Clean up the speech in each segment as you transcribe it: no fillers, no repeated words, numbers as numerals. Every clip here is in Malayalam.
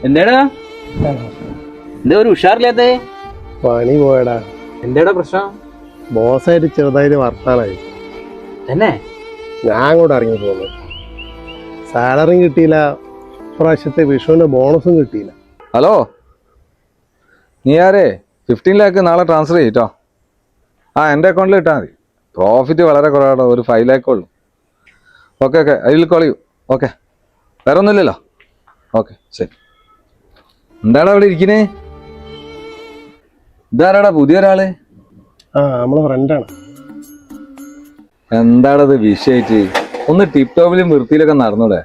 എന്താടാ എന്താ ഒരു ഉഷാറില്ലാത്തേ? പണി പോയടാ. എന്താടാ പ്രശ്നം? ബോസായിട്ട് ചെറുതായിട്ട് വർത്താനായി. തന്നെ ഞാൻ അങ്ങോട്ട് ഇറങ്ങി പോന്നു. സാലറിയും കിട്ടിയില്ല, പ്രാവശ്യത്തെ വിഷുവിന്റെ ബോണസും കിട്ടിയില്ല. ഹലോ, നീ ആരേ? 15 ലാക്ക് നാളെ ട്രാൻസ്ഫർ ചെയ്യട്ടോ. എൻ്റെ അക്കൗണ്ടിൽ ഇട്ടാൽ മതി. പ്രോഫിറ്റ് വളരെ കുറവാണോ, ഒരു 5 ലാക്ക് ഉള്ളൂ. ഓക്കെ അതിൽ കോളിയൂ. ഓക്കെ, വേറെ ഒന്നുമില്ലല്ലോ. ഓക്കെ ശരി. എന്താടാ അവിടെ ഇരിക്കുന്നേ? ഇതാരാടാ പുതിയൊരാള്? നമ്മളെ ഫ്രണ്ടാണ്. എന്താടത് വിഷയായിട്ട്? ഒന്ന് ടിപ് ടോപ്പിലും വൃത്തിയിലൊക്കെ നടന്നൂടെ?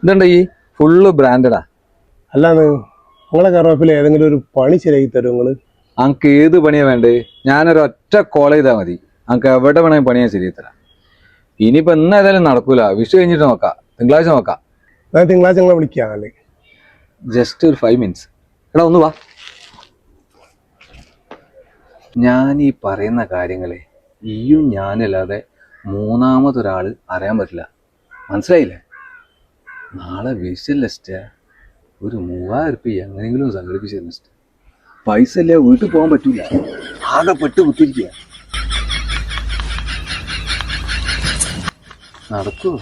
ഇതുണ്ട് ഈ ഫുള്ള് ബ്രാൻഡഡാ. അല്ലാന്ന് നിങ്ങളെ കറവപ്പിൽ ഏതെങ്കിലും ഒരു പണി ശരിയാക്കി തരും നിങ്ങള്? അനക്ക് ഏത് പണിയാ വേണ്ടേ? ഞാനൊരൊറ്റ കോൾ ചെയ്താൽ മതി, അനക്ക് എവിടെ വേണമെങ്കിൽ പണിയാൻ ശരിയായി തരാം. ഇനിയിപ്പോൾ ഇന്ന് ഏതായാലും നടക്കൂല, വിഷു കഴിഞ്ഞിട്ട് നോക്കാം, തിങ്കളാഴ്ച നോക്കാം. ഞാൻ തിങ്കളാഴ്ച നിങ്ങളെ വിളിക്കാം. അല്ലേ ജസ്റ്റ് ഒരു 5 മിനിറ്റ്സ്. എടാ ഒന്ന് വാ. ഞാൻ ഈ പറയുന്ന കാര്യങ്ങളെ ഈയും ഞാനല്ലാതെ മൂന്നാമതൊരാൾ അറിയാൻ പറ്റില്ല, മനസ്സിലായില്ലേ? നാളെ വിഷു ലിസ്റ്റ് ഒരു 3000 റുപ്യ എങ്ങനെയെങ്കിലും സംഘടിപ്പിച്ച ലിസ്റ്റ്. പൈസ ഇല്ല, വീട്ടിൽ പോകാൻ പറ്റൂല, ആകെ പെട്ട് കുത്തിരിക്കുക. നടക്കുവോ?